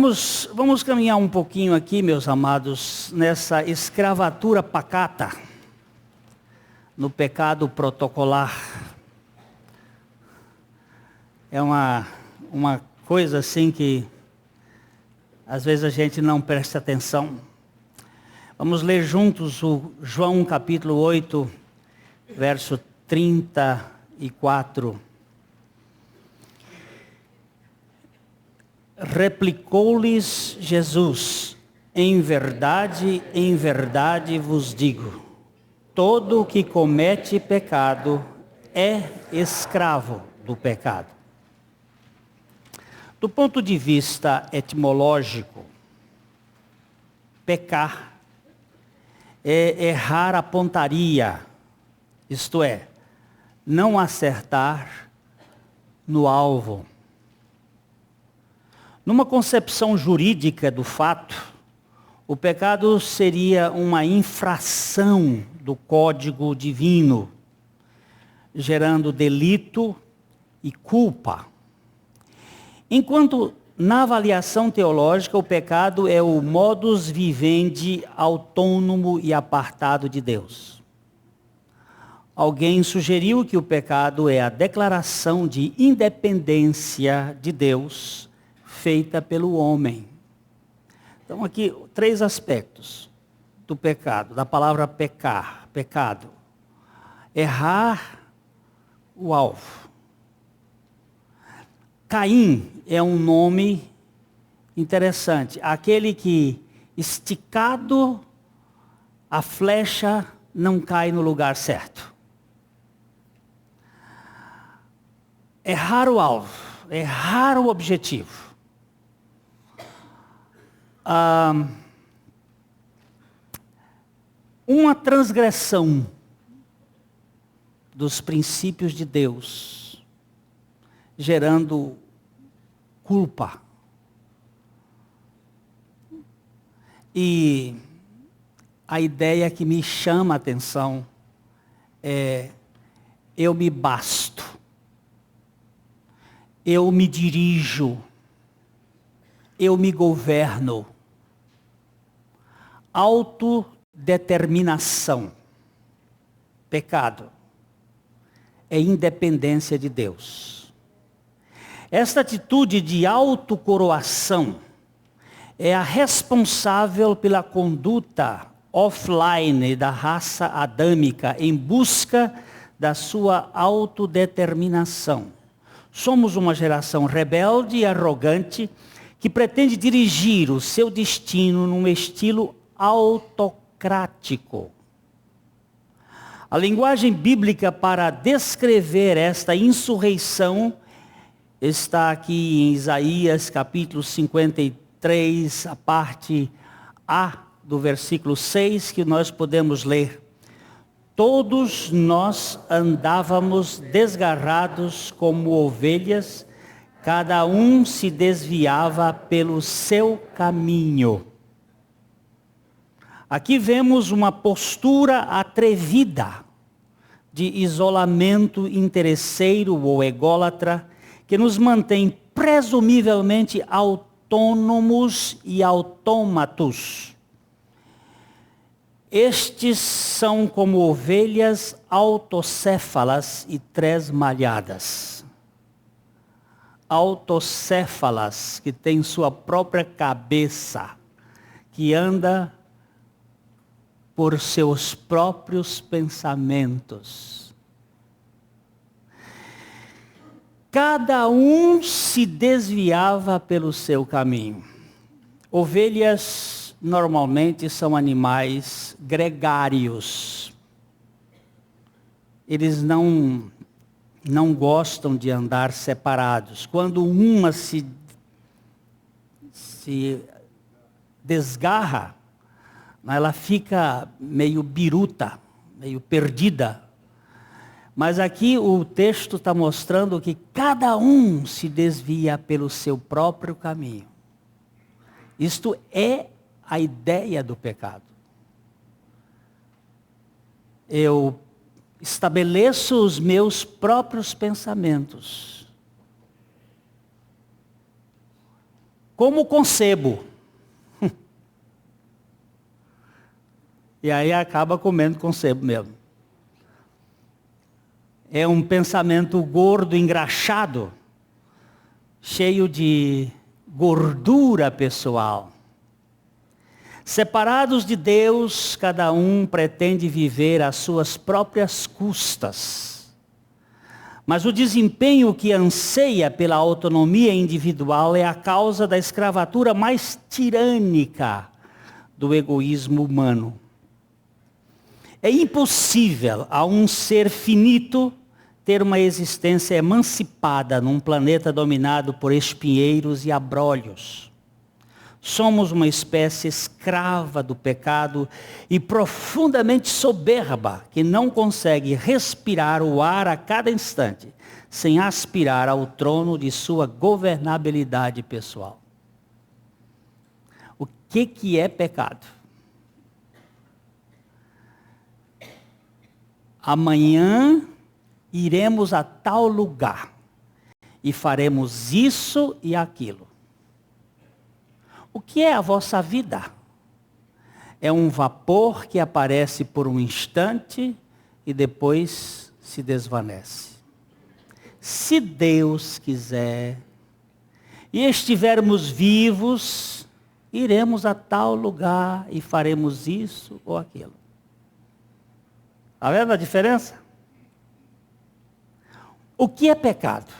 Vamos caminhar um pouquinho aqui, meus amados, nessa escravatura pacata, no pecado protocolar. É uma coisa assim que às vezes a gente não presta atenção. Vamos ler juntos o João capítulo 8, verso 34. Replicou-lhes Jesus: em verdade vos digo, todo o que comete pecado é escravo do pecado. Do ponto de vista etimológico, pecar é errar a pontaria, isto é, não acertar no alvo. Numa concepção jurídica do fato, o pecado seria uma infração do código divino, gerando delito e culpa. Enquanto na avaliação teológica o pecado é o modus vivendi autônomo e apartado de Deus. Alguém sugeriu que o pecado é a declaração de independência de Deus feita pelo homem. Então aqui, 3 aspectos do pecado, da palavra pecar, pecado. Errar o alvo. Caim é um nome interessante, aquele que, esticado, a flecha não cai no lugar certo. Errar o alvo, errar o objetivo. Uma transgressão dos princípios de Deus, gerando culpa. E a ideia que me chama a atenção é: eu me basto, eu me dirijo, eu me governo. Autodeterminação. Pecado é independência de Deus. Esta atitude de autocoroação é a responsável pela conduta offline da raça adâmica em busca da sua autodeterminação. Somos uma geração rebelde e arrogante que pretende dirigir o seu destino num estilo autocrático. A linguagem bíblica para descrever esta insurreição está aqui em Isaías capítulo 53, a parte A do versículo 6, que nós podemos ler. Todos nós andávamos desgarrados como ovelhas, cada um se desviava pelo seu caminho. Aqui vemos uma postura atrevida de isolamento interesseiro ou ególatra que nos mantém presumivelmente autônomos e autômatos. Estes são como ovelhas autocéfalas e tresmalhadas. Autocéfalas, que têm sua própria cabeça, que anda por seus próprios pensamentos. Cada um se desviava pelo seu caminho. Ovelhas normalmente são animais gregários. Eles não gostam de andar separados. Quando uma se desgarra, ela fica meio biruta, meio perdida. Mas aqui o texto está mostrando que cada um se desvia pelo seu próprio caminho. Isto é a ideia do pecado. Eu estabeleço os meus próprios pensamentos. como com sebo. E aí acaba comendo com sebo mesmo. É um pensamento gordo, engraxado, cheio de gordura pessoal. Separados de Deus, cada um pretende viver às suas próprias custas. Mas o desempenho que anseia pela autonomia individual é a causa da escravatura mais tirânica do egoísmo humano. É impossível a um ser finito ter uma existência emancipada num planeta dominado por espinheiros e abrolhos. Somos uma espécie escrava do pecado e profundamente soberba, que não consegue respirar o ar a cada instante, sem aspirar ao trono de sua governabilidade pessoal. O que é pecado? Amanhã iremos a tal lugar e faremos isso e aquilo. O que é a vossa vida? É um vapor que aparece por um instante e depois se desvanece. Se Deus quiser e estivermos vivos, iremos a tal lugar e faremos isso ou aquilo. Está vendo a diferença? O que é pecado?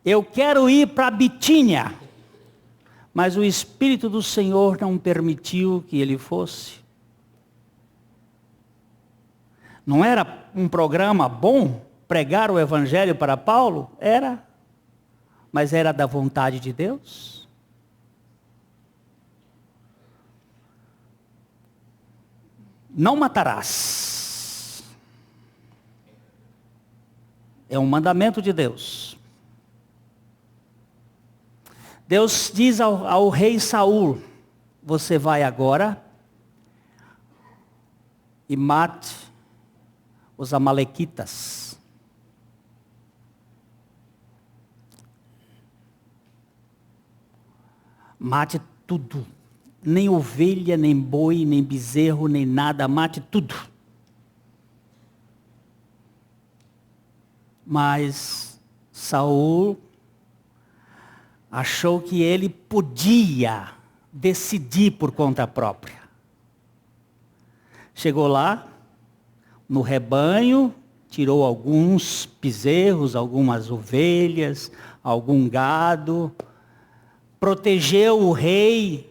Eu quero ir para Bitínia, mas o Espírito do Senhor não permitiu que ele fosse. Não era um programa bom pregar o Evangelho para Paulo? Era. Mas era da vontade de Deus? Não matarás. É um mandamento de Deus. Deus diz ao rei Saul: você vai agora e mate os amalequitas. Mate tudo. Nem ovelha, nem boi, nem bezerro, nem nada, mate tudo. Mas Saul achou que ele podia decidir por conta própria. Chegou lá, no rebanho, tirou alguns bezerros, algumas ovelhas, algum gado, protegeu o rei,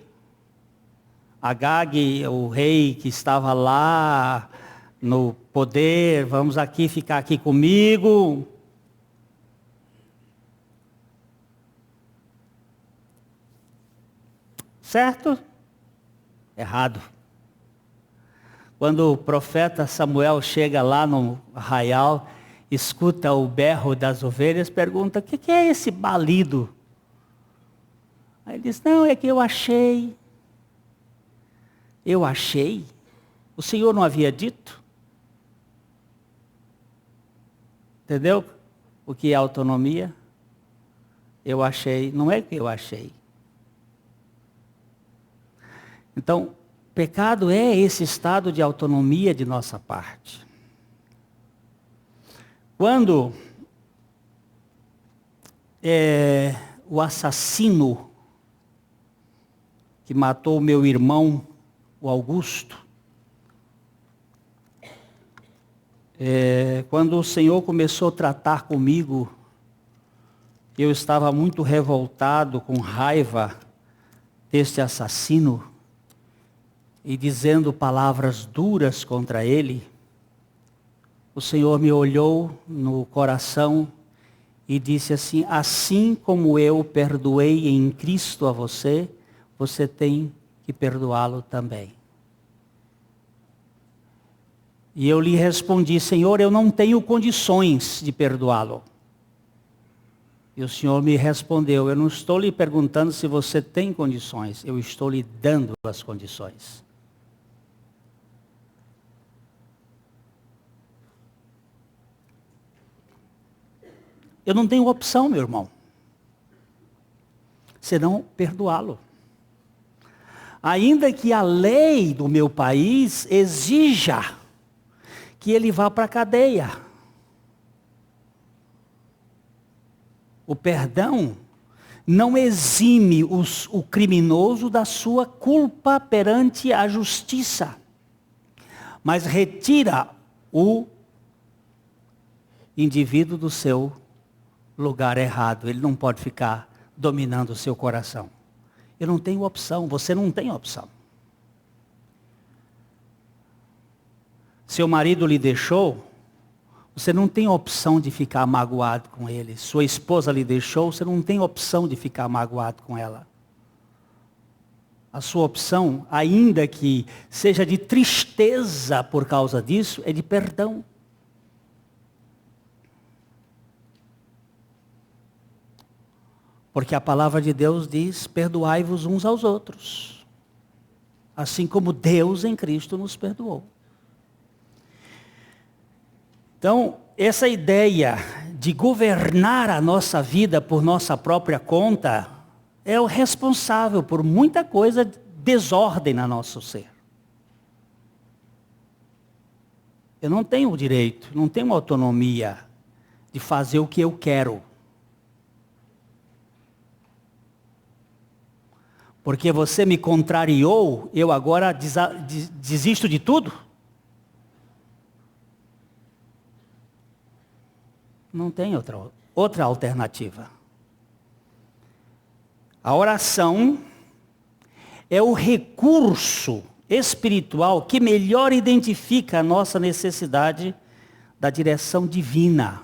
Agag, o rei que estava lá no poder, vamos aqui ficar aqui comigo. Certo? Errado. Quando o profeta Samuel chega lá no arraial, escuta o berro das ovelhas, pergunta: o que é esse balido? Aí ele diz: não, é que eu achei. Eu achei? O Senhor não havia dito? Entendeu o que é autonomia? Eu achei, não é que eu achei. Então, pecado é esse estado de autonomia de nossa parte. Quando o assassino que matou o meu irmão, o Augusto, quando o Senhor começou a tratar comigo, eu estava muito revoltado, com raiva deste assassino, e dizendo palavras duras contra ele. O Senhor me olhou no coração e disse assim: assim como eu perdoei em Cristo a você, você tem que perdoá-lo também. E eu lhe respondi: Senhor, eu não tenho condições de perdoá-lo. E o Senhor me respondeu: eu não estou lhe perguntando se você tem condições, eu estou lhe dando as condições. Eu não tenho opção, meu irmão. senão perdoá-lo. Ainda que a lei do meu país exija que ele vá para a cadeia. O perdão não exime o criminoso da sua culpa perante a justiça, mas retira o indivíduo do seu lugar errado. Ele não pode ficar dominando o seu coração. Eu não tenho opção, você não tem opção. Seu marido lhe deixou, você não tem opção de ficar magoado com ele. Sua esposa lhe deixou, você não tem opção de ficar magoado com ela. A sua opção, ainda que seja de tristeza por causa disso, é de perdão. Porque a palavra de Deus diz, perdoai-vos uns aos outros. Assim como Deus em Cristo nos perdoou. Então, essa ideia de governar a nossa vida por nossa própria conta é o responsável por muita coisa desordem no nosso ser. Eu não tenho o direito, não tenho autonomia de fazer o que eu quero. Porque você me contrariou, eu agora desisto de tudo? Não tem outra alternativa. A oração é o recurso espiritual que melhor identifica a nossa necessidade da direção divina.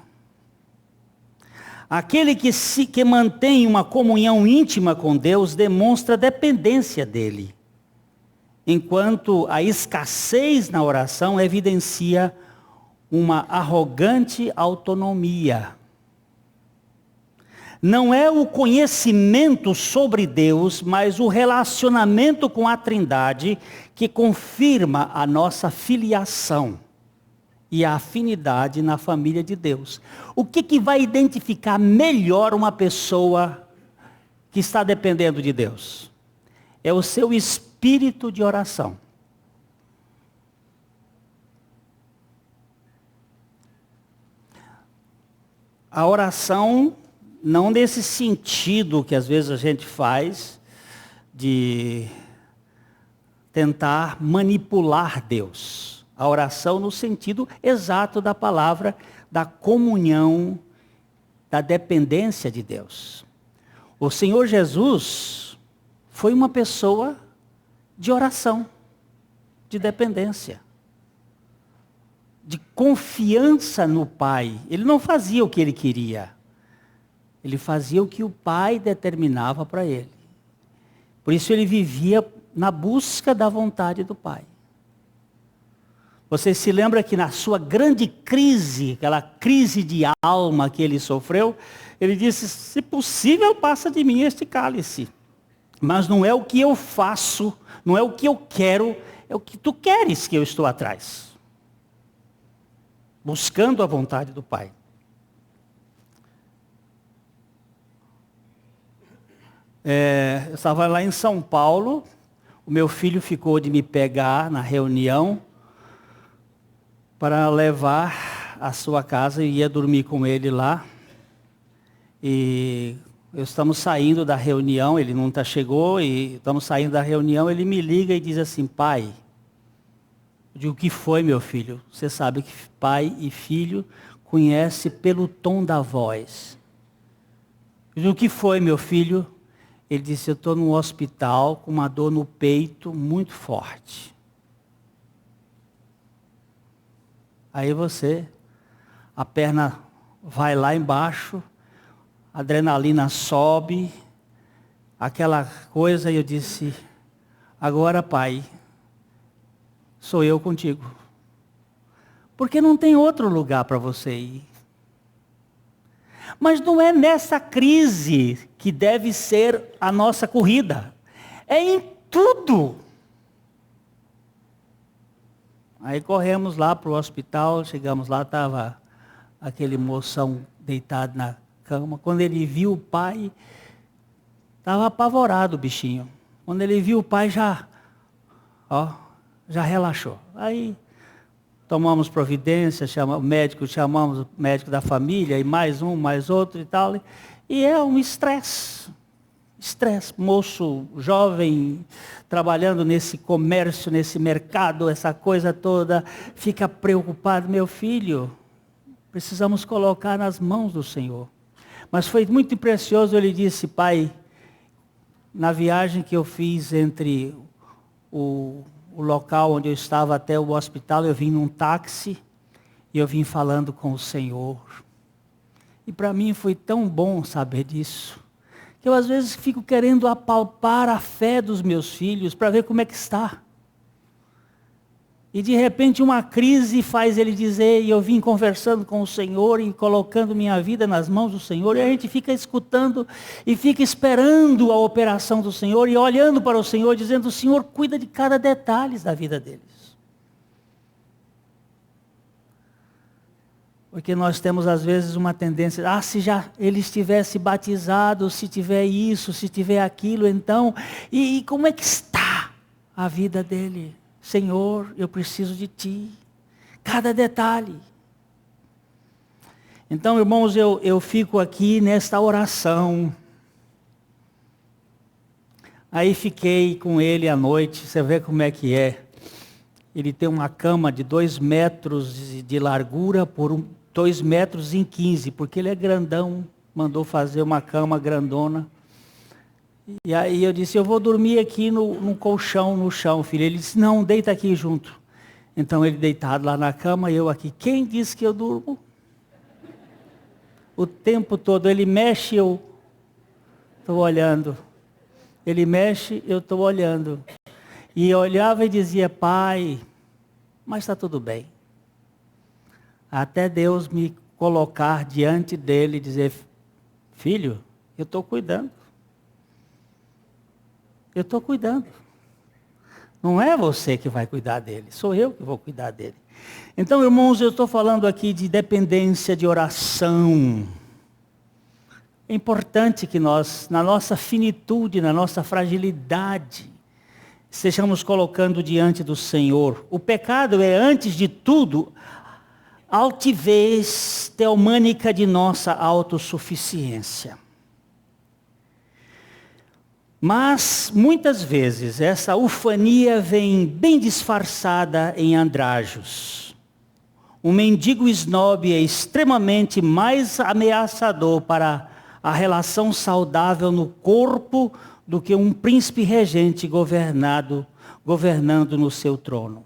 Aquele que mantém uma comunhão íntima com Deus demonstra dependência dele, enquanto a escassez na oração evidencia uma arrogante autonomia. Não é o conhecimento sobre Deus, mas o relacionamento com a Trindade que confirma a nossa filiação e a afinidade na família de Deus. O que vai identificar melhor uma pessoa que está dependendo de Deus? É o seu espírito de oração. A oração, não nesse sentido que às vezes a gente faz, de tentar manipular Deus. A oração no sentido exato da palavra, da comunhão, da dependência de Deus. O Senhor Jesus foi uma pessoa de oração, de dependência, de confiança no Pai. Ele não fazia o que ele queria. Ele fazia o que o Pai determinava para ele. Por isso ele vivia na busca da vontade do Pai. Você se lembra que na sua grande crise, aquela crise de alma que ele sofreu, ele disse, se possível, passa de mim este cálice. Mas não é o que eu faço, não é o que eu quero, é o que tu queres que eu estou atrás. Buscando a vontade do Pai. Eu estava lá em São Paulo, o meu filho ficou de me pegar na reunião para levar à sua casa e ia dormir com ele lá. E estamos saindo da reunião, ele nunca chegou, e estamos saindo da reunião, ele me liga e diz assim, pai, eu digo, o que foi, meu filho? Você sabe que pai e filho conhecem pelo tom da voz. Eu digo, o que foi, meu filho? Ele disse, eu estou num hospital com uma dor no peito muito forte. Aí a perna vai lá embaixo, a adrenalina sobe, aquela coisa, e eu disse, agora, pai, sou eu contigo. Porque não tem outro lugar para você ir. Mas não é nessa crise que deve ser a nossa corrida. É em tudo. Aí corremos lá para o hospital, chegamos lá, estava aquele moção deitado na cama. Quando ele viu o pai, Estava apavorado o bichinho. Quando ele viu o pai, já relaxou. Aí tomamos providência, chamamos o médico da família, e mais um, mais outro e tal. E é um estresse. Estresse. Moço, jovem, trabalhando nesse comércio, nesse mercado, essa coisa toda, fica preocupado. Meu filho, precisamos colocar nas mãos do Senhor. Mas foi muito precioso, ele disse, pai, na viagem que eu fiz entre o local onde eu estava até o hospital, eu vim num táxi e eu vim falando com o Senhor. E para mim foi tão bom saber disso, que eu às vezes fico querendo apalpar a fé dos meus filhos para ver como é que está. E de repente uma crise faz ele dizer, e eu vim conversando com o Senhor e colocando minha vida nas mãos do Senhor, e a gente fica escutando e fica esperando a operação do Senhor e olhando para o Senhor, dizendo, o Senhor cuida de cada detalhe da vida deles. Porque nós temos às vezes uma tendência, se já ele estivesse batizado, se tiver isso, se tiver aquilo, então, e como é que está a vida dele? Senhor, eu preciso de Ti. Cada detalhe. Então, irmãos, eu fico aqui nesta oração. Aí fiquei com ele à noite, você vê como é que é. Ele tem uma cama de 2 metros de largura por 2 metros e 15, porque ele é grandão, mandou fazer uma cama grandona. E aí eu disse, eu vou dormir aqui no colchão, no chão, filho. Ele disse, não, deita aqui junto. Então ele deitado lá na cama e eu aqui. Quem disse que eu durmo? O tempo todo, ele mexe, eu estou olhando. Ele mexe, eu estou olhando. E eu olhava e dizia, pai, mas está tudo bem. Até Deus me colocar diante dele e dizer, filho, eu estou cuidando. Eu estou cuidando. Não é você que vai cuidar dele, sou eu que vou cuidar dele. Então, irmãos, eu estou falando aqui de dependência, de oração. É importante que nós, na nossa finitude, na nossa fragilidade, estejamos colocando diante do Senhor. O pecado é, antes de tudo, a altivez teomânica de nossa autossuficiência. Mas, muitas vezes, essa ufania vem bem disfarçada em andrajos. Um mendigo esnobe é extremamente mais ameaçador para a relação saudável no corpo do que um príncipe regente governando no seu trono.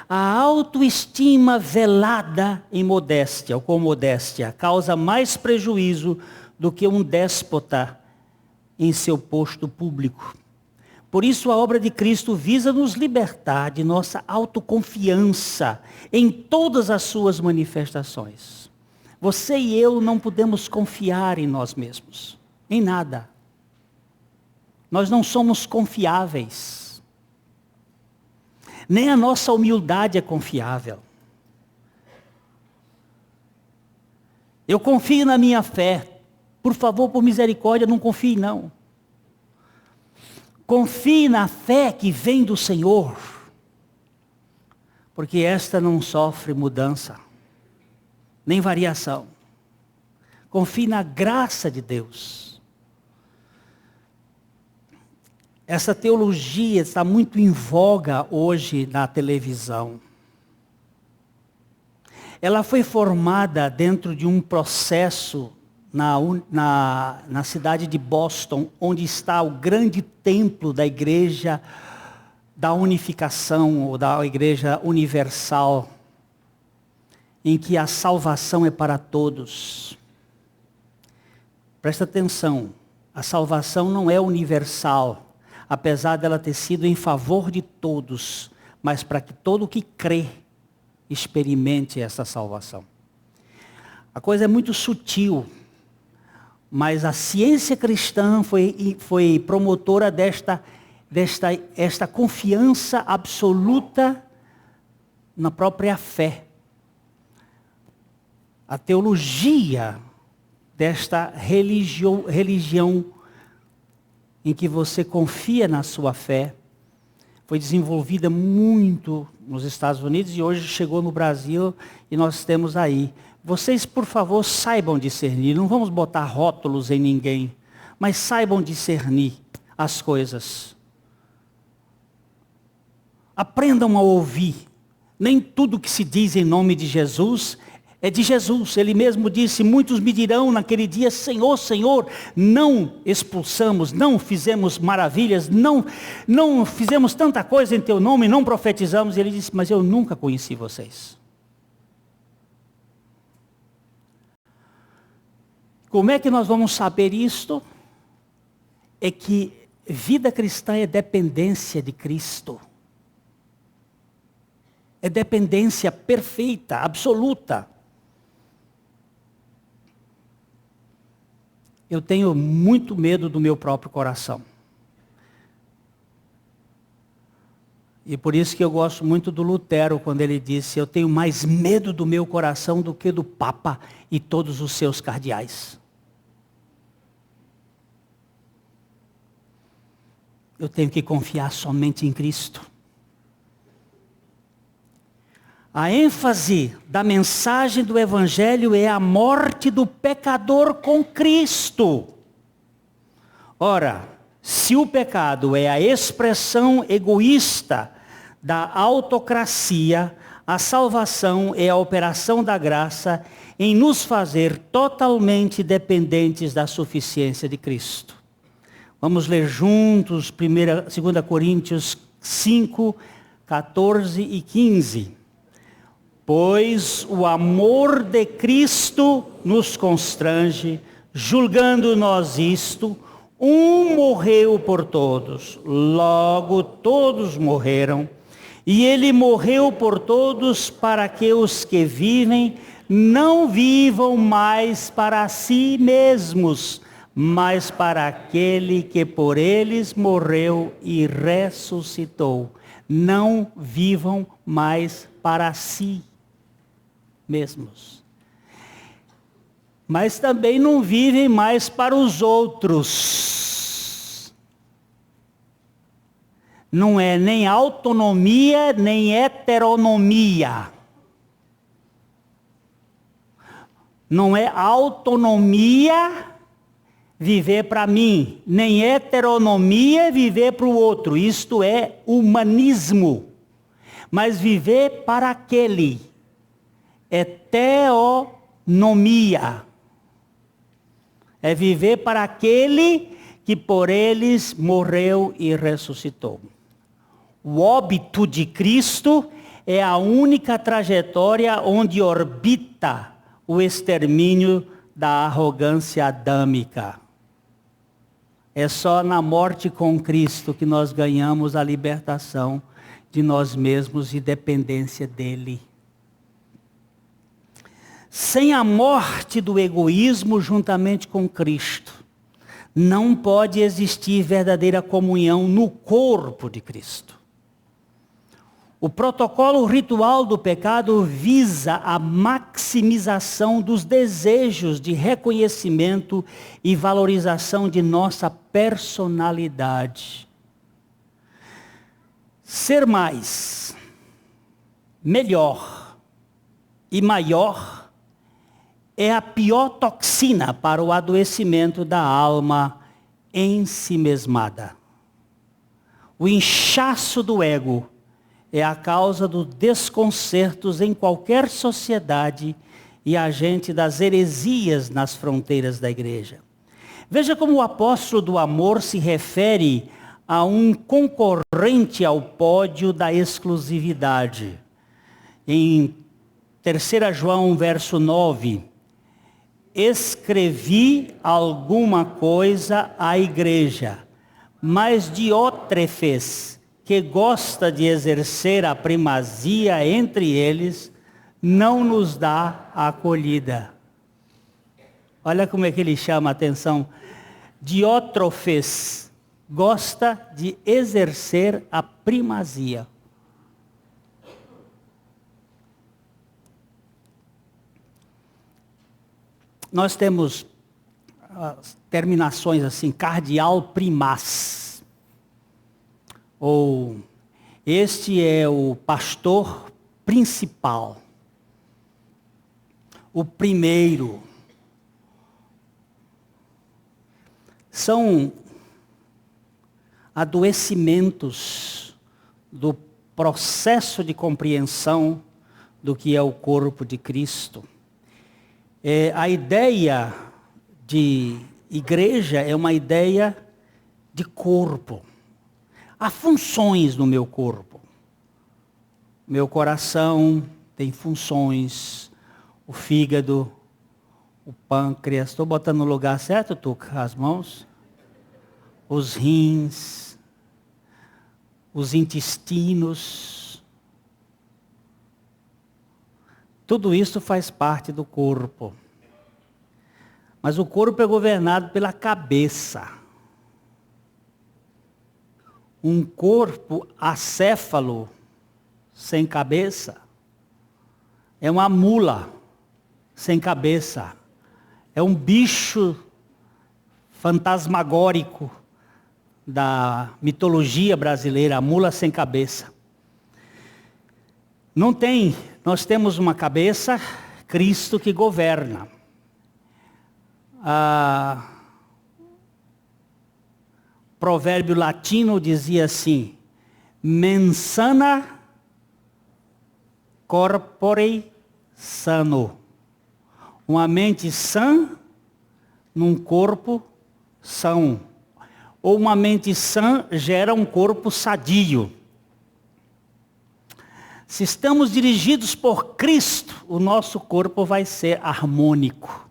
A autoestima velada em modéstia, ou com modéstia, causa mais prejuízo do que um déspota em seu posto público. Por isso a obra de Cristo visa nos libertar de nossa autoconfiança em todas as suas manifestações. Você e eu não podemos confiar em nós mesmos, em nada. Nós não somos confiáveis. Nem a nossa humildade é confiável. Eu confio na minha fé. Por favor, por misericórdia, não confie não. Confie na fé que vem do Senhor. Porque esta não sofre mudança, nem variação. Confie na graça de Deus. Essa teologia está muito em voga hoje na televisão. Ela foi formada dentro de um processo na cidade de Boston, onde está o grande templo da igreja da unificação, ou da igreja universal, em que a salvação é para todos. Presta atenção, a salvação não é universal, apesar dela ter sido em favor de todos, mas para que todo que crê experimente essa salvação. A coisa é muito sutil, mas a ciência cristã foi promotora desta confiança absoluta na própria fé. A teologia desta religião em que você confia na sua fé, foi desenvolvida muito nos Estados Unidos e hoje chegou no Brasil e nós temos aí. Vocês, por favor, saibam discernir, não vamos botar rótulos em ninguém, mas saibam discernir as coisas. Aprendam a ouvir. Nem tudo que se diz em nome de Jesus é de Jesus. Ele mesmo disse, muitos me dirão naquele dia, Senhor, Senhor, não expulsamos, não fizemos maravilhas, não fizemos tanta coisa em teu nome, não profetizamos. E ele disse, mas eu nunca conheci vocês. Como é que nós vamos saber isto? É que vida cristã é dependência de Cristo. É dependência perfeita, absoluta. Eu tenho muito medo do meu próprio coração. E por isso que eu gosto muito do Lutero, quando ele disse, eu tenho mais medo do meu coração do que do Papa e todos os seus cardeais. Eu tenho que confiar somente em Cristo. A ênfase da mensagem do Evangelho é a morte do pecador com Cristo. Ora, se o pecado é a expressão egoísta da autocracia, a salvação é a operação da graça em nos fazer totalmente dependentes da suficiência de Cristo. Vamos ler juntos 2 Coríntios 5, 14 e 15. Pois o amor de Cristo nos constrange, julgando nós isto, um morreu por todos, logo todos morreram, e ele morreu por todos para que os que vivem não vivam mais para si mesmos, mas para aquele que por eles morreu e ressuscitou. Não vivam mais para si mesmos. Mas também não vivem mais para os outros. Não é nem autonomia, nem heteronomia. Não é autonomia viver para mim, nem heteronomia viver para o outro. Isto é humanismo. Mas viver para aquele é teonomia. É viver para aquele que por eles morreu e ressuscitou. O óbito de Cristo é a única trajetória onde orbita o extermínio da arrogância adâmica. É só na morte com Cristo que nós ganhamos a libertação de nós mesmos e dependência dele. Sem a morte do egoísmo juntamente com Cristo, não pode existir verdadeira comunhão no corpo de Cristo. O protocolo ritual do pecado visa a maximização dos desejos de reconhecimento e valorização de nossa personalidade. Ser mais, melhor e maior é a pior toxina para o adoecimento da alma ensimesmada. O inchaço do ego é a causa dos desconcertos em qualquer sociedade e agente das heresias nas fronteiras da igreja. Veja como o apóstolo do amor se refere a um concorrente ao pódio da exclusividade. Em 3 João, verso 9, escrevi alguma coisa à igreja, mas Diótrefes, que gosta de exercer a primazia entre eles, não nos dá a acolhida. Olha como é que ele chama a atenção. Diótrefes gosta de exercer a primazia. Nós temos as terminações assim, cardial primas. Ou este é o pastor principal. O primeiro. São adoecimentos do processo de compreensão do que é o corpo de Cristo. A ideia de igreja é uma ideia de corpo. Há funções no meu corpo. Meu coração tem funções, o fígado, o pâncreas. Estou botando no lugar certo, Tuca, as mãos? Os rins, os intestinos. Tudo isso faz parte do corpo. Mas o corpo é governado pela cabeça. Um corpo acéfalo, sem cabeça, é uma mula sem cabeça. É um bicho fantasmagórico da mitologia brasileira, a mula sem cabeça. Nós temos uma cabeça, Cristo que governa. Provérbio latino dizia assim: mens-sana corpore sano. Uma mente sã num corpo são. Ou uma mente sã gera um corpo sadio. Se estamos dirigidos por Cristo, o nosso corpo vai ser harmônico.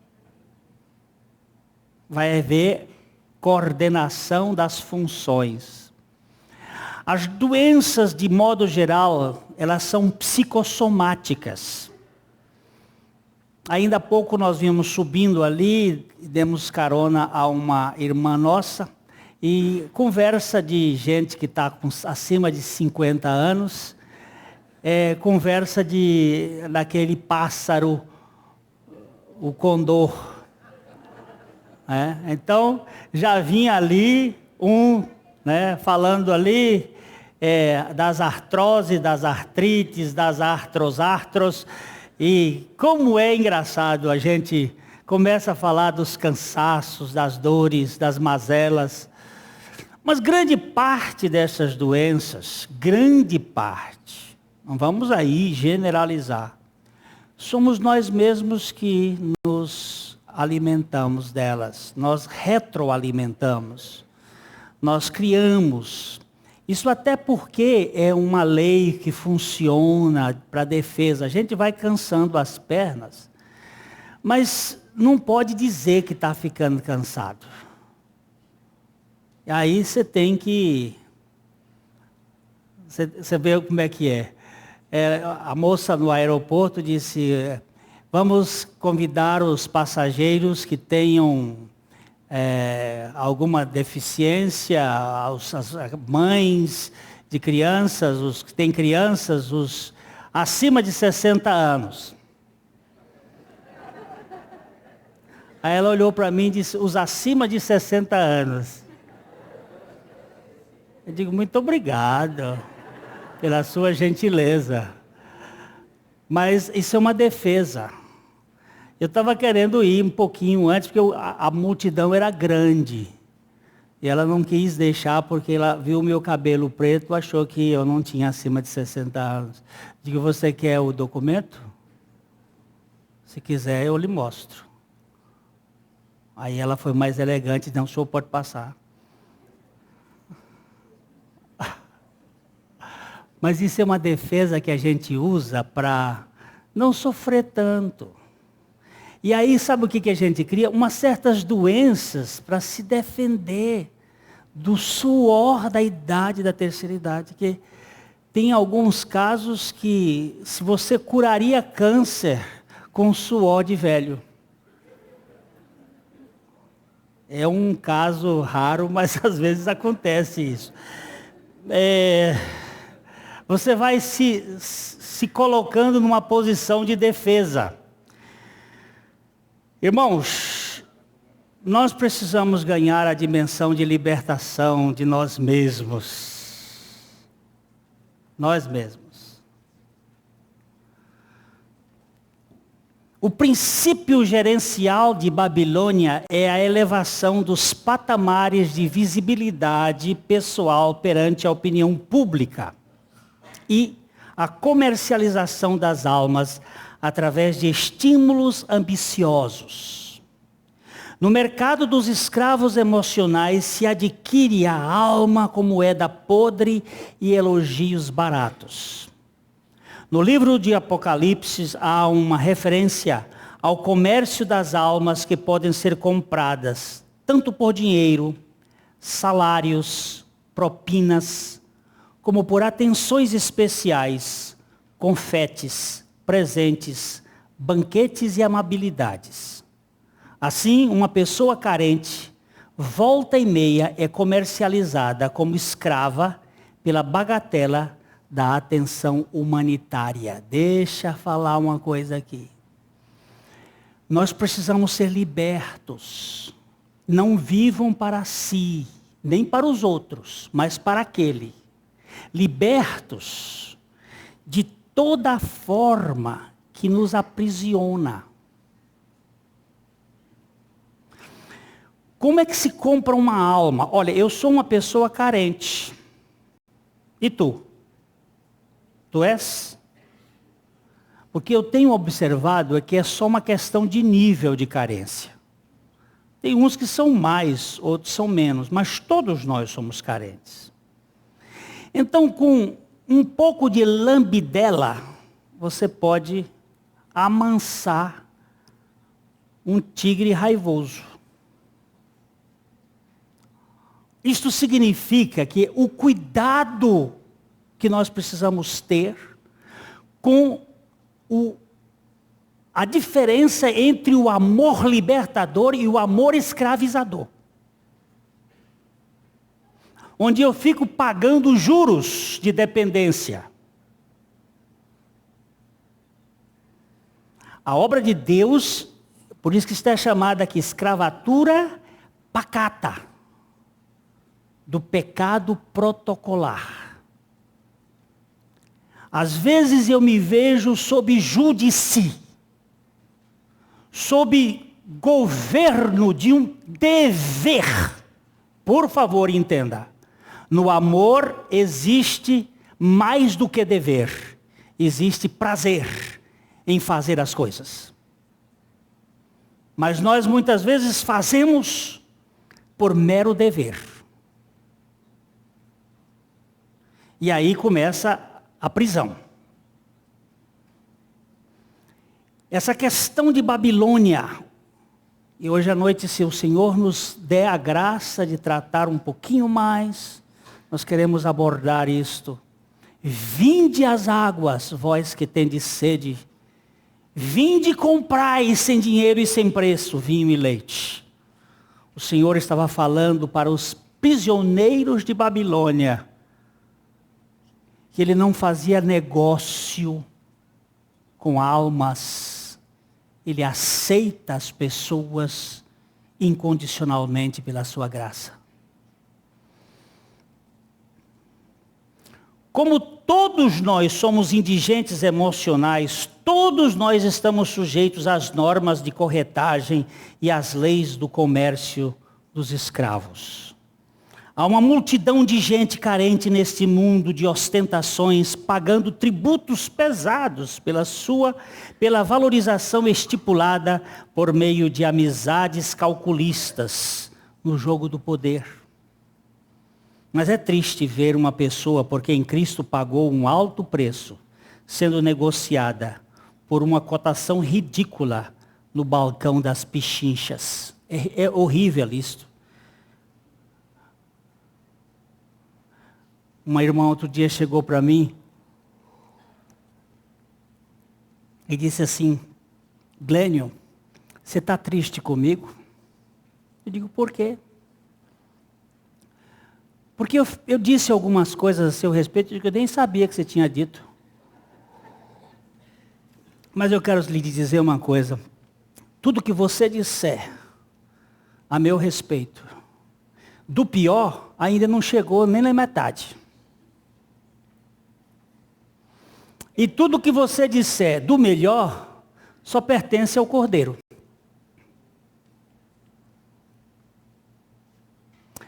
Vai haver coordenação das funções. As doenças, de modo geral, elas são psicossomáticas. Ainda há pouco nós vimos subindo ali, demos carona a uma irmã nossa, e conversa de gente que está acima de 50 anos, conversa daquele pássaro, o condor. Então, já vinha ali falando ali das artroses, das artrites, das artros. E como é engraçado, a gente começa a falar dos cansaços, das dores, das mazelas. Mas grande parte dessas doenças, não vamos aí generalizar, somos nós mesmos que nos alimentamos delas, nós retroalimentamos, nós criamos. Isso até porque é uma lei que funciona para a defesa. A gente vai cansando as pernas, mas não pode dizer que está ficando cansado. E aí você tem que... Você vê como é que é. A moça no aeroporto disse: vamos convidar os passageiros que tenham alguma deficiência, as mães de crianças, os que têm crianças, os acima de 60 anos. Aí ela olhou para mim e disse: os acima de 60 anos. Eu digo: muito obrigado pela sua gentileza. Mas isso é uma defesa. Eu estava querendo ir um pouquinho antes, porque a multidão era grande. E ela não quis deixar, porque ela viu o meu cabelo preto, achou que eu não tinha acima de 60 anos. Digo: você quer o documento? Se quiser, eu lhe mostro. Aí ela foi mais elegante: não, o senhor pode passar. Mas isso é uma defesa que a gente usa para não sofrer tanto. E aí, sabe o que a gente cria? Umas certas doenças para se defender do suor da idade, da terceira idade. Que tem alguns casos que se você curaria câncer com suor de velho. É um caso raro, mas às vezes acontece isso. Você vai se colocando numa posição de defesa. Irmãos, nós precisamos ganhar a dimensão de libertação de nós mesmos. Nós mesmos. O princípio gerencial de Babilônia é a elevação dos patamares de visibilidade pessoal perante a opinião pública e a comercialização das almas através de estímulos ambiciosos. No mercado dos escravos emocionais se adquire a alma como moeda podre e elogios baratos. No livro de Apocalipse há uma referência ao comércio das almas que podem ser compradas, tanto por dinheiro, salários, propinas, como por atenções especiais, confetes, presentes, banquetes e amabilidades. Assim, uma pessoa carente, volta e meia é comercializada como escrava pela bagatela da atenção humanitária. Deixa eu falar uma coisa aqui. Nós precisamos ser libertos. Não vivam para si, nem para os outros, mas para aquele. Libertos de toda forma que nos aprisiona. Como é que se compra uma alma? Olha, eu sou uma pessoa carente. E tu? Tu és? Porque eu tenho observado é que é só uma questão de nível de carência. Tem uns que são mais, outros são menos, mas todos nós somos carentes. Então, com um pouco de lambidela, você pode amansar um tigre raivoso. Isto significa que o cuidado que nós precisamos ter com a diferença entre o amor libertador e o amor escravizador. Onde eu fico pagando juros de dependência. A obra de Deus, por isso que está chamada aqui escravatura pacata, do pecado protocolar. Às vezes eu me vejo sob júdice, sob governo de um dever. Por favor, entenda. No amor existe mais do que dever. Existe prazer em fazer as coisas. Mas nós muitas vezes fazemos por mero dever. E aí começa a prisão. Essa questão de Babilônia, e hoje à noite, se o Senhor nos der a graça de tratar um pouquinho mais, nós queremos abordar isto. Vinde às águas, vós que tendes sede. Vinde comprai sem dinheiro e sem preço, vinho e leite. O Senhor estava falando para os prisioneiros de Babilônia, que ele não fazia negócio com almas. Ele aceita as pessoas incondicionalmente pela sua graça. Como todos nós somos indigentes emocionais, todos nós estamos sujeitos às normas de corretagem e às leis do comércio dos escravos. Há uma multidão de gente carente neste mundo de ostentações, pagando tributos pesados pela valorização estipulada por meio de amizades calculistas no jogo do poder. Mas é triste ver uma pessoa por quem Cristo pagou um alto preço, sendo negociada por uma cotação ridícula no balcão das pichinchas. É horrível isto. Uma irmã outro dia chegou para mim e disse assim: Glênio, você está triste comigo? Eu digo, por quê? Porque eu disse algumas coisas a seu respeito que eu nem sabia que você tinha dito. Mas eu quero lhe dizer uma coisa. Tudo que você disser a meu respeito. Do pior, ainda não chegou nem na metade. E tudo que você disser do melhor, só pertence ao Cordeiro.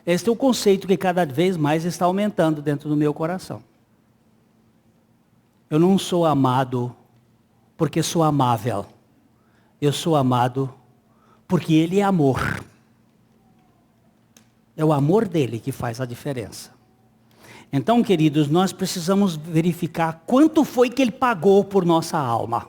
Esse é o conceito que cada vez mais está aumentando dentro do meu coração. Eu não sou amado porque sou amável. Eu sou amado porque Ele é amor. É o amor dele que faz a diferença. Então, queridos, nós precisamos verificar quanto foi que Ele pagou por nossa alma.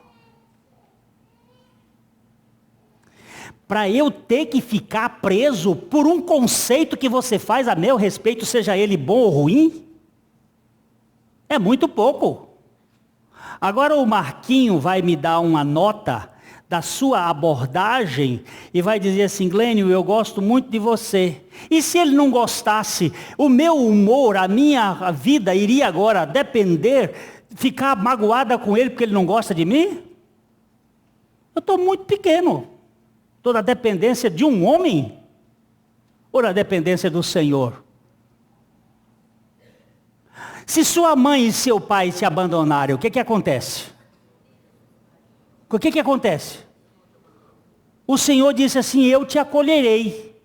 Para eu ter que ficar preso por um conceito que você faz a meu respeito, seja ele bom ou ruim, é muito pouco. Agora o Marquinho vai me dar uma nota da sua abordagem e vai dizer assim: Glênio, eu gosto muito de você. E se ele não gostasse, o meu humor, a minha vida iria agora depender, ficar magoada com ele porque ele não gosta de mim? Eu estou muito pequeno. Toda a dependência de um homem ou da dependência do Senhor? Se sua mãe e seu pai te abandonarem, o que acontece? O que acontece? O Senhor disse assim: eu te acolherei.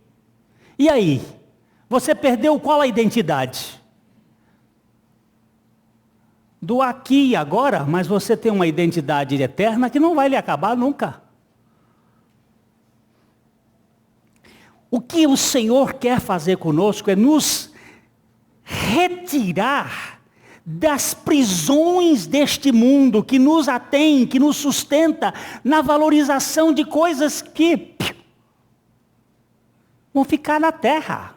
E aí? Você perdeu qual a identidade? Do aqui e agora, mas você tem uma identidade eterna que não vai lhe acabar nunca. O que o Senhor quer fazer conosco é nos retirar das prisões deste mundo que nos atém, que nos sustenta na valorização de coisas que vão ficar na terra.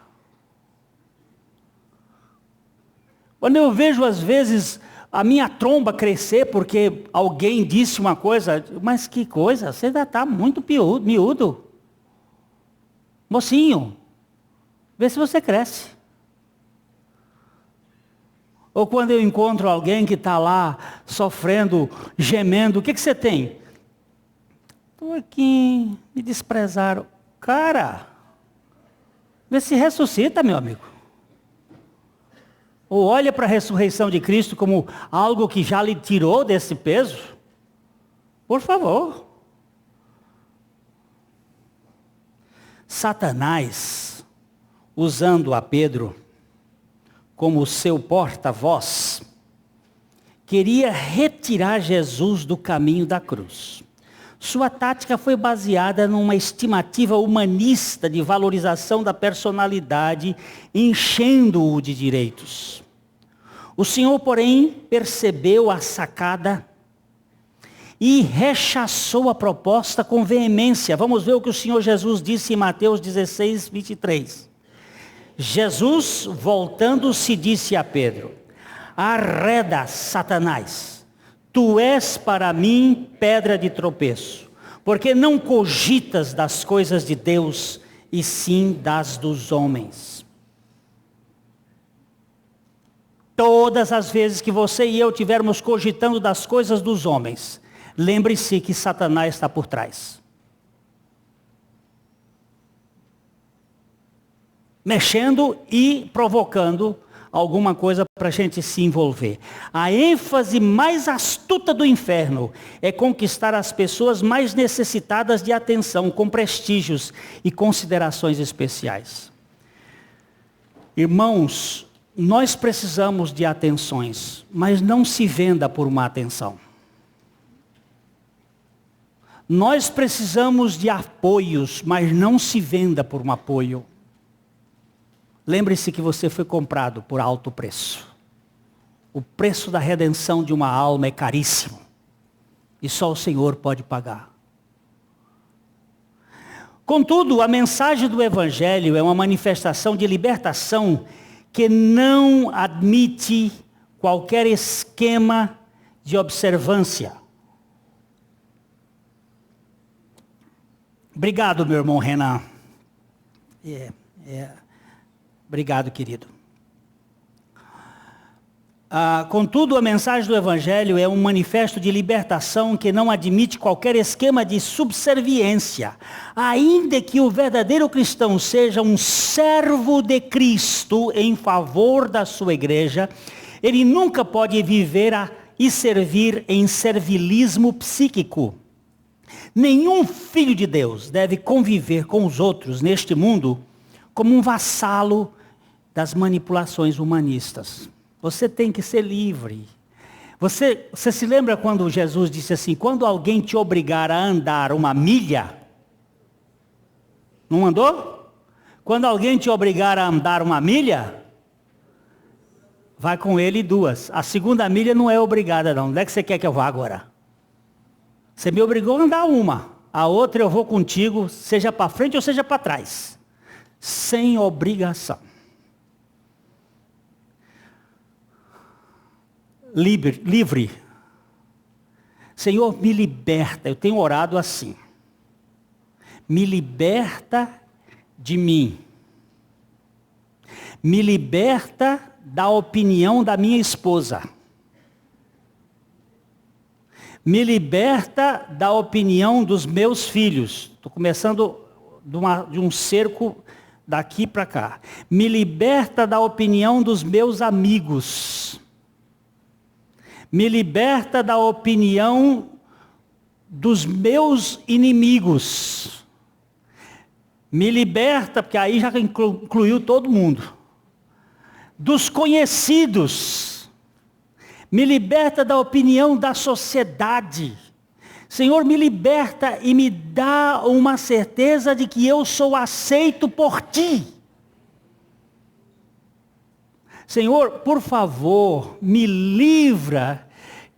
Quando eu vejo às vezes a minha tromba crescer porque alguém disse uma coisa, mas que coisa, você ainda está muito miúdo. Mocinho, vê se você cresce. Ou quando eu encontro alguém que está lá sofrendo, gemendo, o que você tem? Estou aqui, me desprezaram. Cara, vê se ressuscita, meu amigo. Ou olha para a ressurreição de Cristo como algo que já lhe tirou desse peso. Por favor. Satanás, usando a Pedro como seu porta-voz, queria retirar Jesus do caminho da cruz. Sua tática foi baseada numa estimativa humanista de valorização da personalidade, enchendo-o de direitos. O Senhor, porém, percebeu a sacada e rechaçou a proposta com veemência. Vamos ver o que o Senhor Jesus disse em Mateus 16, 23. Jesus, voltando-se, disse a Pedro: arreda, Satanás, tu és para mim pedra de tropeço, porque não cogitas das coisas de Deus, e sim das dos homens. Todas as vezes que você e eu estivermos cogitando das coisas dos homens, lembre-se que Satanás está por trás. Mexendo e provocando alguma coisa para a gente se envolver. A ênfase mais astuta do inferno é conquistar as pessoas mais necessitadas de atenção, com prestígios e considerações especiais. Irmãos, nós precisamos de atenções, mas não se venda por uma atenção. Nós precisamos de apoios, mas não se venda por um apoio. Lembre-se que você foi comprado por alto preço. O preço da redenção de uma alma é caríssimo. E só o Senhor pode pagar. Contudo, a mensagem do Evangelho é uma manifestação de libertação que não admite qualquer esquema de observância. Obrigado, meu irmão Renan. Obrigado, querido. Contudo, a mensagem do Evangelho é um manifesto de libertação que não admite qualquer esquema de subserviência. Ainda que o verdadeiro cristão seja um servo de Cristo em favor da sua igreja, ele nunca pode viver e servir em servilismo psíquico. Nenhum filho de Deus deve conviver com os outros neste mundo como um vassalo das manipulações humanistas. Você tem que ser livre. Você se lembra quando Jesus disse assim, quando alguém te obrigar a andar uma milha, não andou? Quando alguém te obrigar a andar uma milha, vai com ele 2. A segunda milha não é obrigada não. Onde é que você quer que eu vá agora? Você me obrigou a andar uma. A outra eu vou contigo, seja para frente ou seja para trás. Sem obrigação. Livre. Senhor, me liberta. Eu tenho orado assim. Me liberta de mim. Me liberta da opinião da minha esposa. Me liberta da opinião dos meus filhos. Estou começando de um cerco daqui para cá. Me liberta da opinião dos meus amigos. Me liberta da opinião dos meus inimigos. Me liberta, porque aí já incluiu todo mundo. Dos conhecidos. Me liberta da opinião da sociedade. Senhor, me liberta e me dá uma certeza de que eu sou aceito por Ti. Senhor, por favor, me livra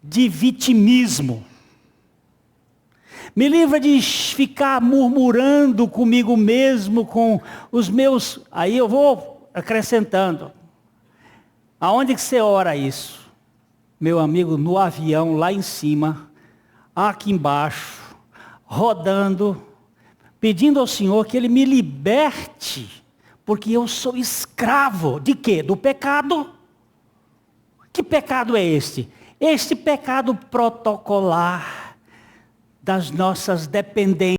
de vitimismo. Me livra de ficar murmurando comigo mesmo, com os meus... Aí eu vou acrescentando. Aonde que você ora isso? Meu amigo, no avião, lá em cima, aqui embaixo, rodando, pedindo ao Senhor que Ele me liberte. Porque eu sou escravo de quê? Do pecado. Que pecado é este? Este pecado protocolar das nossas dependências.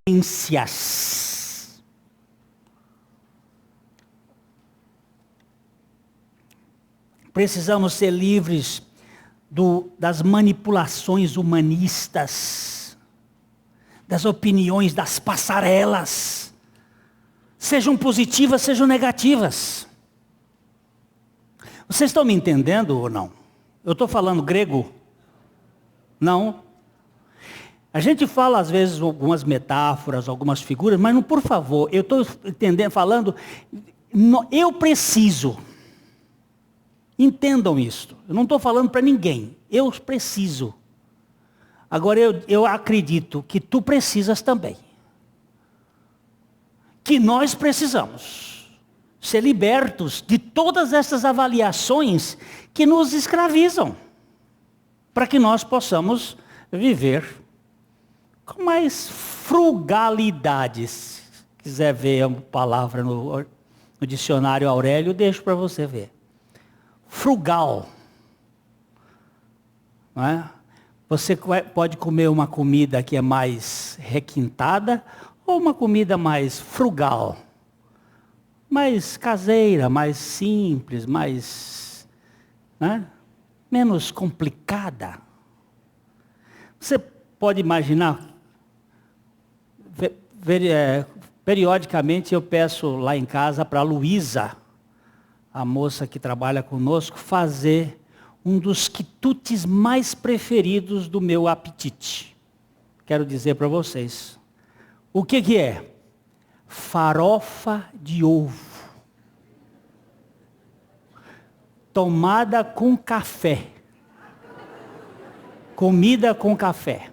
Precisamos ser livres das manipulações humanistas, das opiniões das passarelas. Sejam positivas, sejam negativas. Vocês estão me entendendo ou não? Eu estou falando grego? Não? A gente fala às vezes algumas metáforas, algumas figuras, mas não, por favor, eu estou entendendo, falando, eu preciso. Entendam isso. Eu não estou falando para ninguém. Eu preciso. Agora eu acredito que tu precisas também. Que nós precisamos ser libertos de todas essas avaliações que nos escravizam, para que nós possamos viver com mais frugalidade. Se quiser ver a palavra no dicionário Aurélio, deixo para você ver. Frugal. Não é? Você pode comer uma comida que é mais requintada, ou uma comida mais frugal, mais caseira, mais simples, mais, né? Menos complicada. Você pode imaginar, periodicamente eu peço lá em casa para a Luísa, a moça que trabalha conosco, fazer um dos quitutes mais preferidos do meu apetite. Quero dizer para vocês. O que é? Farofa de ovo. Tomada com café. Comida com café.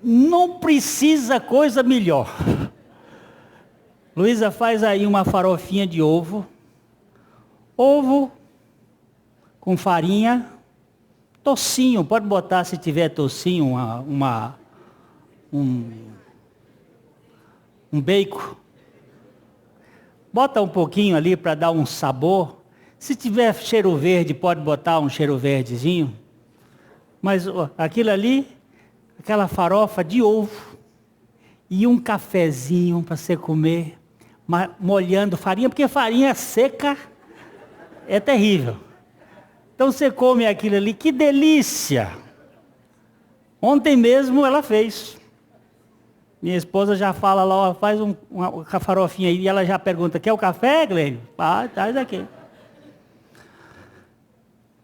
Não precisa coisa melhor. Luísa faz aí uma farofinha de ovo. Ovo com farinha. Tocinho, pode botar se tiver tocinho, um bacon. Bota um pouquinho ali para dar um sabor. Se tiver cheiro verde, pode botar um cheiro verdezinho. Mas ó, aquilo ali, aquela farofa de ovo e um cafezinho para você comer, molhando farinha, porque farinha seca é terrível. Então você come aquilo ali, que delícia! Ontem mesmo ela fez. Minha esposa já fala lá, ó, faz uma farofinha aí, e ela já pergunta, quer o café, Glênio? Ah, traz aqui.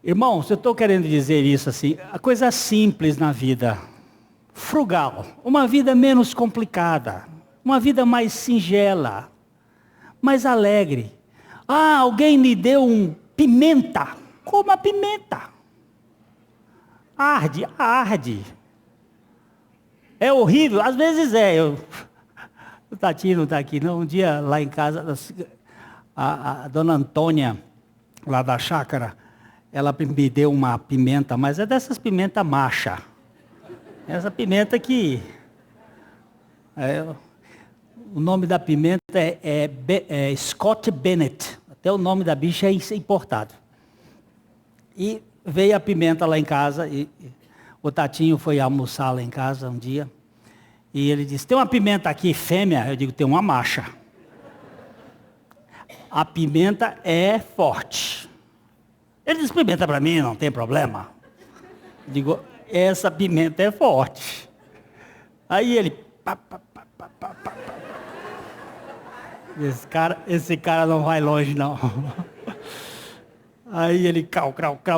Irmãos, eu estou querendo dizer isso assim, a coisa simples na vida, frugal, uma vida menos complicada, uma vida mais singela, mais alegre. Ah, alguém me deu pimenta, coma pimenta. Arde, arde. É horrível, às vezes é. O Tatinho não está aqui, não. Um dia lá em casa, a dona Antônia, lá da chácara, ela me deu uma pimenta, mas é dessas pimentas macha. Essa pimenta que... o nome da pimenta é Scott Bennett. Até o nome da bicha é importado. E veio a pimenta lá em casa, e o Tatinho foi almoçar lá em casa um dia, e ele disse, tem uma pimenta aqui fêmea? Eu digo, tem uma macha. A pimenta é forte. Ele disse, pimenta para mim, não tem problema. Eu digo, essa pimenta é forte. Aí ele... Esse cara não vai longe, não. Aí ele, crau,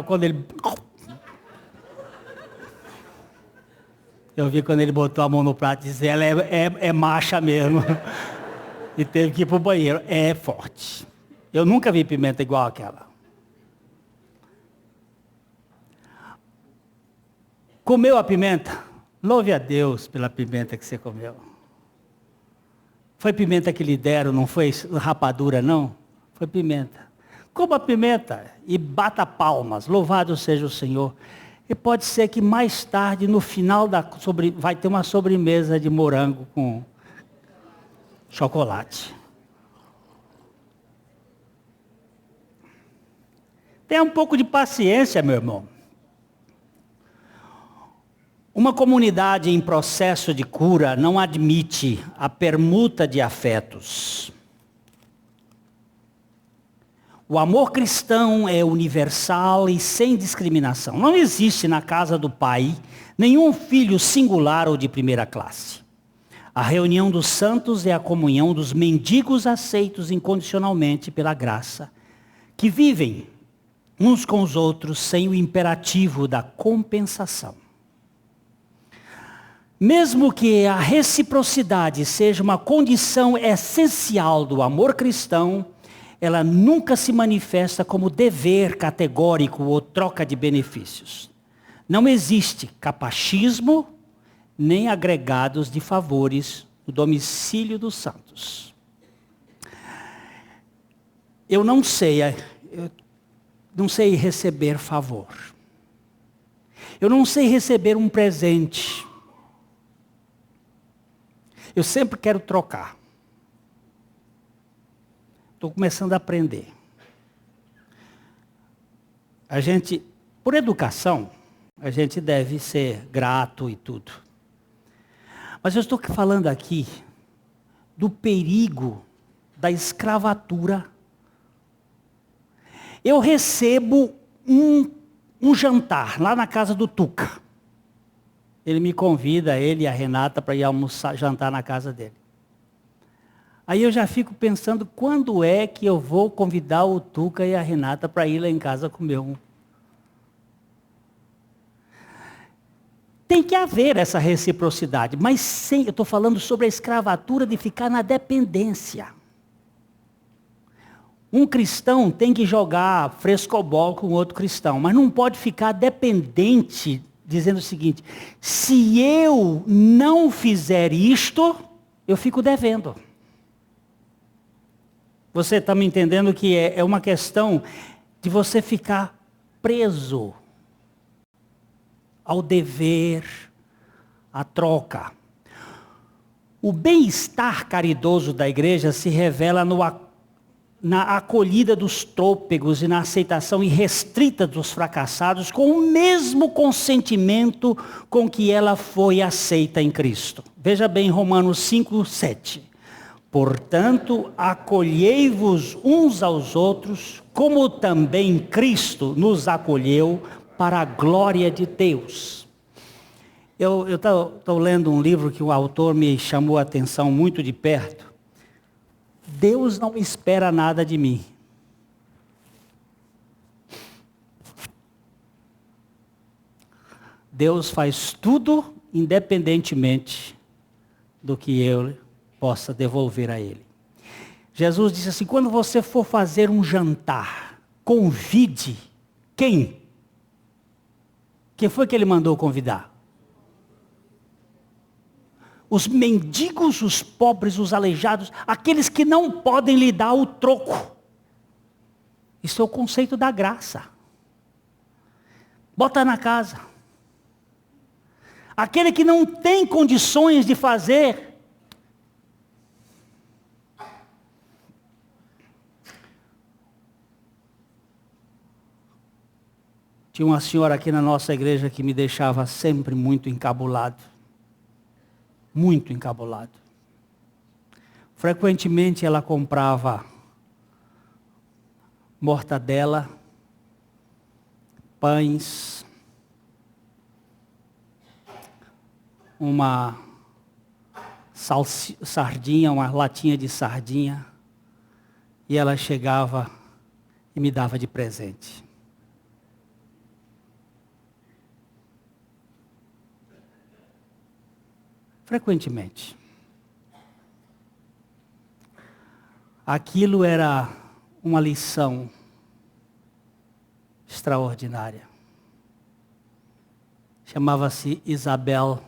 quando ele... Eu vi quando ele botou a mão no prato e disse, ela é macha mesmo. E teve que ir para o banheiro. É forte. Eu nunca vi pimenta igual aquela. Comeu a pimenta? Louve a Deus pela pimenta que você comeu. Foi pimenta que lhe deram, não foi rapadura, não? Foi pimenta. Coma a pimenta e bata palmas. Louvado seja o Senhor. E pode ser que mais tarde, no final, vai ter uma sobremesa de morango com chocolate. Tenha um pouco de paciência, meu irmão. Uma comunidade em processo de cura não admite a permuta de afetos. O amor cristão é universal e sem discriminação. Não existe na casa do Pai nenhum filho singular ou de primeira classe. A reunião dos santos é a comunhão dos mendigos aceitos incondicionalmente pela graça, que vivem uns com os outros sem o imperativo da compensação. Mesmo que a reciprocidade seja uma condição essencial do amor cristão, ela nunca se manifesta como dever categórico ou troca de benefícios. Não existe capachismo nem agregados de favores no domicílio dos santos. Eu não sei receber favor. Eu não sei receber um presente. Eu sempre quero trocar. Estou começando a aprender. A gente, por educação, a gente deve ser grato e tudo. Mas eu estou falando aqui do perigo da escravatura. Eu recebo um jantar lá na casa do Tuca. Ele me convida, ele e a Renata, para ir jantar na casa dele. Aí eu já fico pensando, quando é que eu vou convidar o Tuca e a Renata para ir lá em casa comer um? Tem que haver essa reciprocidade, mas eu estou falando sobre a escravatura de ficar na dependência. Um cristão tem que jogar frescobol com outro cristão, mas não pode ficar dependente, dizendo o seguinte, se eu não fizer isto, eu fico devendo. Você está me entendendo que é uma questão de você ficar preso ao dever, à troca. O bem-estar caridoso da igreja se revela na acolhida dos trôpegos e na aceitação irrestrita dos fracassados, com o mesmo consentimento com que ela foi aceita em Cristo. Veja bem Romanos 5:7. Portanto, acolhei-vos uns aos outros, como também Cristo nos acolheu para a glória de Deus. Eu estou lendo um livro que o autor me chamou a atenção muito de perto. Deus não espera nada de mim. Deus faz tudo independentemente do que eu possa devolver a Ele. Jesus disse assim, quando você for fazer um jantar, convide quem? Quem foi que Ele mandou convidar? Os mendigos, os pobres, os aleijados, aqueles que não podem lhe dar o troco. Isso é o conceito da graça. Bota na casa. Aquele que não tem condições de fazer. Tinha uma senhora aqui na nossa igreja que me deixava sempre muito encabulado. Muito encabulado. Frequentemente ela comprava mortadela, pães, uma sardinha, uma latinha de sardinha, e ela chegava e me dava de presente. Frequentemente. Aquilo era uma lição extraordinária. Chamava-se Isabel.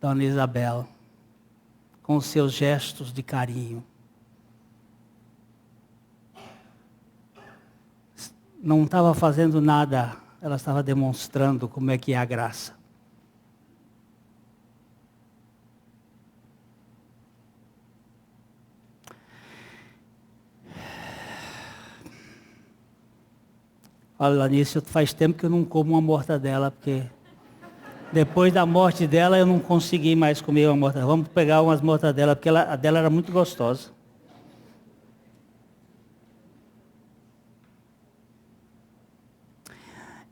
Dona Isabel, com os seus gestos de carinho. Não estava fazendo nada, ela estava demonstrando como é que é a graça. Olha nisso, faz tempo que eu não como uma mortadela, porque depois da morte dela eu não consegui mais comer uma mortadela. Vamos pegar umas mortadelas, porque a dela era muito gostosa.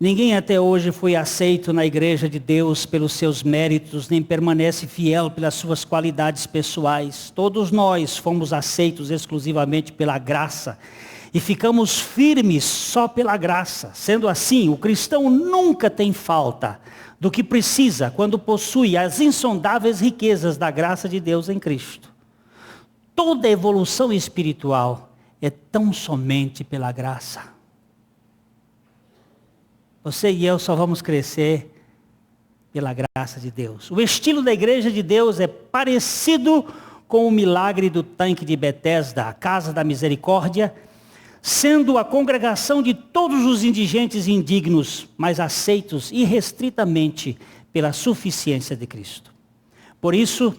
Ninguém até hoje foi aceito na igreja de Deus pelos seus méritos, nem permanece fiel pelas suas qualidades pessoais. Todos nós fomos aceitos exclusivamente pela graça e ficamos firmes só pela graça. Sendo assim, o cristão nunca tem falta do que precisa quando possui as insondáveis riquezas da graça de Deus em Cristo. Toda evolução espiritual é tão somente pela graça. Você e eu só vamos crescer pela graça de Deus. O estilo da igreja de Deus é parecido com o milagre do tanque de Betesda, a casa da misericórdia, sendo a congregação de todos os indigentes e indignos, mas aceitos irrestritamente pela suficiência de Cristo. Por isso,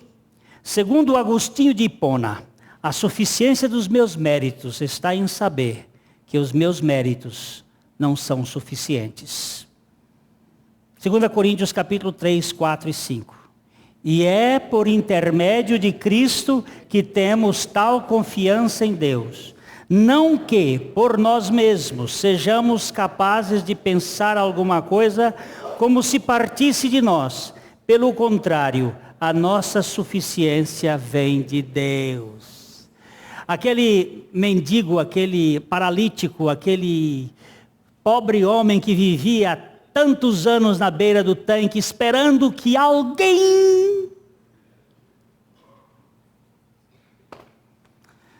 segundo Agostinho de Hipona, a suficiência dos meus méritos está em saber que os meus méritos não são suficientes. 2 Coríntios capítulo 3, 4 e 5. E é por intermédio de Cristo que temos tal confiança em Deus. Não que, por nós mesmos, sejamos capazes de pensar alguma coisa como se partisse de nós. Pelo contrário, a nossa suficiência vem de Deus. Aquele mendigo, aquele paralítico, aquele pobre homem que vivia há tantos anos na beira do tanque, esperando que alguém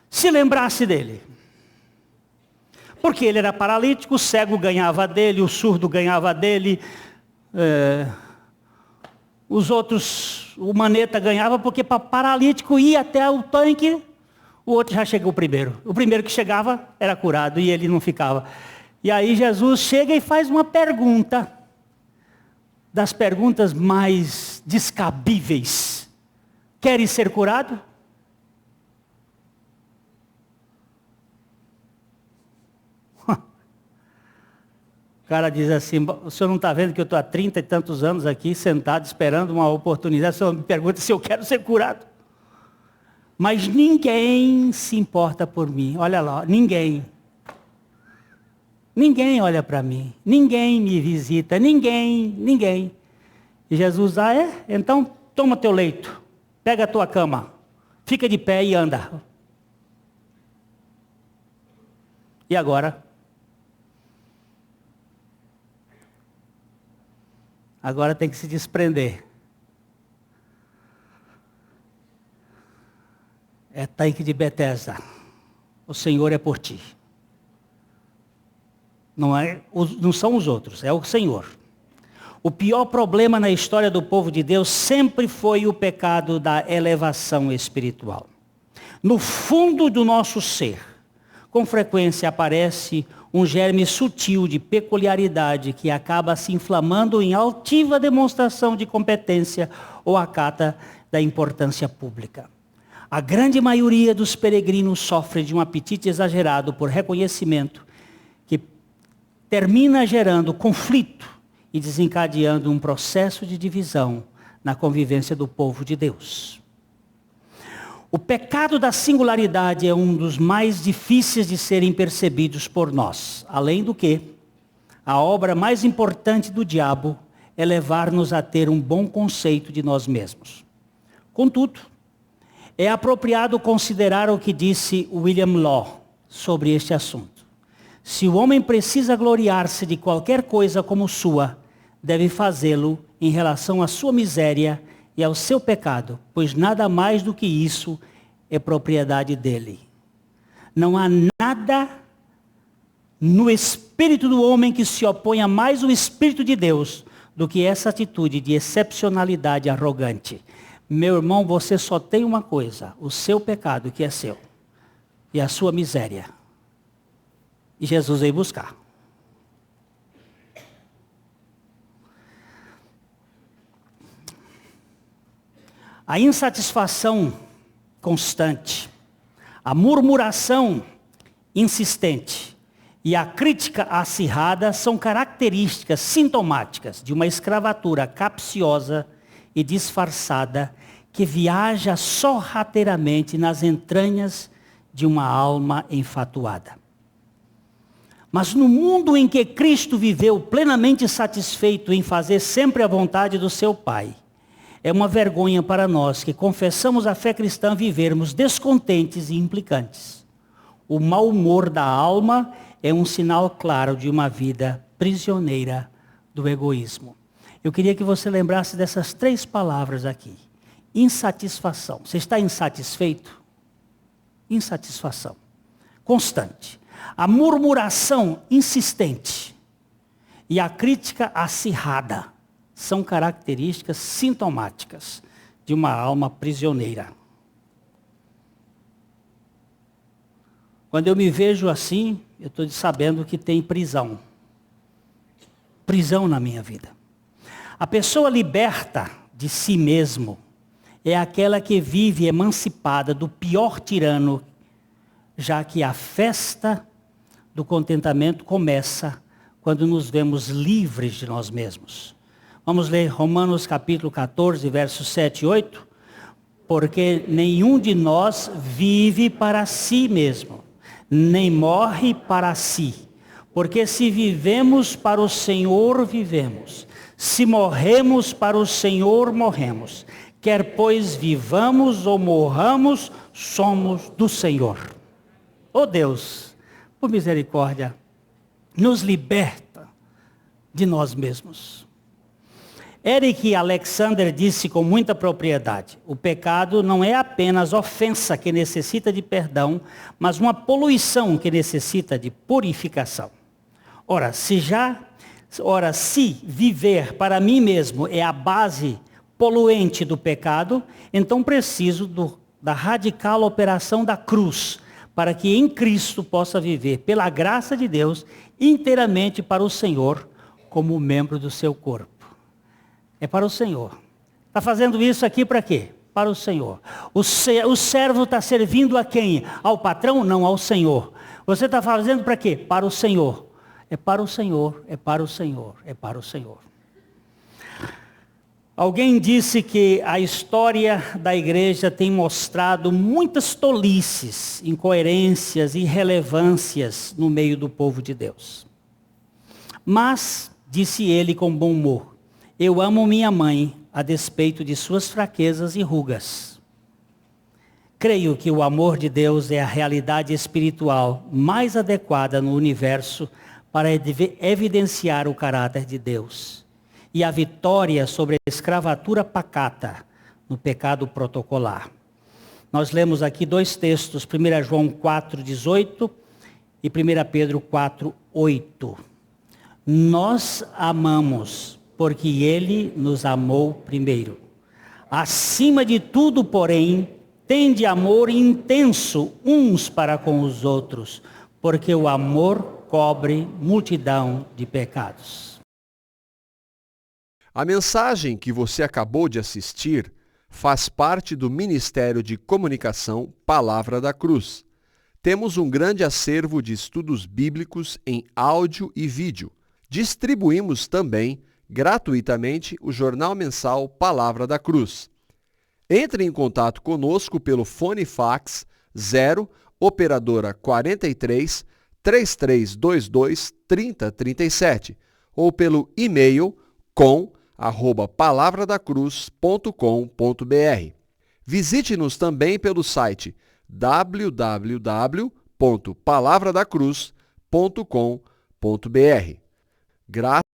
se lembrasse dele. Porque ele era paralítico, o cego ganhava dele, o surdo ganhava dele, os outros, o maneta ganhava, porque para paralítico ir até o tanque, o outro já chegou primeiro. O primeiro que chegava era curado e ele não ficava. E aí Jesus chega e faz uma pergunta, das perguntas mais descabíveis Queres ser curado? O cara diz assim, o senhor não está vendo que eu estou há 30 e tantos anos aqui, sentado, esperando uma oportunidade, o senhor me pergunta se eu quero ser curado. Mas ninguém se importa por mim, olha lá, ninguém. Ninguém olha para mim, ninguém me visita, ninguém. E Jesus, então toma teu leito, pega a tua cama, fica de pé e anda. E agora? Agora tem que se desprender. É tanque de Betesda. O Senhor é por ti. Não são os outros, é o Senhor. O pior problema na história do povo de Deus sempre foi o pecado da elevação espiritual. No fundo do nosso ser, com frequência aparece um germe sutil de peculiaridade que acaba se inflamando em altiva demonstração de competência ou acata da importância pública. A grande maioria dos peregrinos sofre de um apetite exagerado por reconhecimento que termina gerando conflito e desencadeando um processo de divisão na convivência do povo de Deus. O pecado da singularidade é um dos mais difíceis de serem percebidos por nós. Além do que, a obra mais importante do diabo é levar-nos a ter um bom conceito de nós mesmos. Contudo, é apropriado considerar o que disse William Law sobre este assunto. Se o homem precisa gloriar-se de qualquer coisa como sua, deve fazê-lo em relação à sua miséria e ao seu pecado, pois nada mais do que isso é propriedade dele. Não há nada no espírito do homem que se oponha mais ao espírito de Deus do que essa atitude de excepcionalidade arrogante. Meu irmão, você só tem uma coisa, o seu pecado que é seu, e a sua miséria. E Jesus veio buscar. A insatisfação constante, a murmuração insistente e a crítica acirrada são características sintomáticas de uma escravatura capciosa e disfarçada que viaja sorrateiramente nas entranhas de uma alma enfatuada. Mas no mundo em que Cristo viveu plenamente satisfeito em fazer sempre a vontade do seu Pai, é uma vergonha para nós que confessamos a fé cristã vivermos descontentes e implicantes. O mau humor da alma é um sinal claro de uma vida prisioneira do egoísmo. Eu queria que você lembrasse dessas 3 palavras aqui. Insatisfação. Você está insatisfeito? Insatisfação. Constante. A murmuração insistente e a crítica acirrada são características sintomáticas de uma alma prisioneira. Quando eu me vejo assim, eu estou sabendo que tem prisão. Prisão na minha vida. A pessoa liberta de si mesmo é aquela que vive emancipada do pior tirano, já que a festa do contentamento começa quando nos vemos livres de nós mesmos. Vamos ler Romanos capítulo 14, versos 7 e 8. Porque nenhum de nós vive para si mesmo, nem morre para si. Porque se vivemos para o Senhor, vivemos. Se morremos para o Senhor, morremos. Quer pois vivamos ou morramos, somos do Senhor. Oh Deus, por misericórdia, nos liberta de nós mesmos. Eric Alexander disse com muita propriedade: o pecado não é apenas ofensa que necessita de perdão, mas uma poluição que necessita de purificação. Ora, se viver para mim mesmo é a base poluente do pecado, então preciso da radical operação da cruz, para que em Cristo possa viver, pela graça de Deus, inteiramente para o Senhor, como membro do seu corpo. É para o Senhor. Está fazendo isso aqui para quê? Para o Senhor. O servo está servindo a quem? Ao patrão? Não, ao Senhor. Você está fazendo para quê? Para o Senhor. É para o Senhor, é para o Senhor, é para o Senhor. Alguém disse que a história da igreja tem mostrado muitas tolices, incoerências, irrelevâncias no meio do povo de Deus. Mas, disse ele com bom humor, eu amo minha mãe a despeito de suas fraquezas e rugas. Creio que o amor de Deus é a realidade espiritual mais adequada no universo para evidenciar o caráter de Deus e a vitória sobre a escravatura pacata no pecado protocolar. Nós lemos aqui dois textos, 1 João 4,18 e 1 Pedro 4,8. Nós amamos porque Ele nos amou primeiro. Acima de tudo, porém, tende amor intenso uns para com os outros, porque o amor cobre multidão de pecados. A mensagem que você acabou de assistir faz parte do Ministério de Comunicação Palavra da Cruz. Temos um grande acervo de estudos bíblicos em áudio e vídeo. Distribuímos também gratuitamente o jornal mensal Palavra da Cruz. Entre em contato conosco pelo fone fax 0 operadora 43 3322 3037 ou pelo e-mail com@palavradacruz.com.br. Visite-nos também pelo site www.palavradacruz.com.br.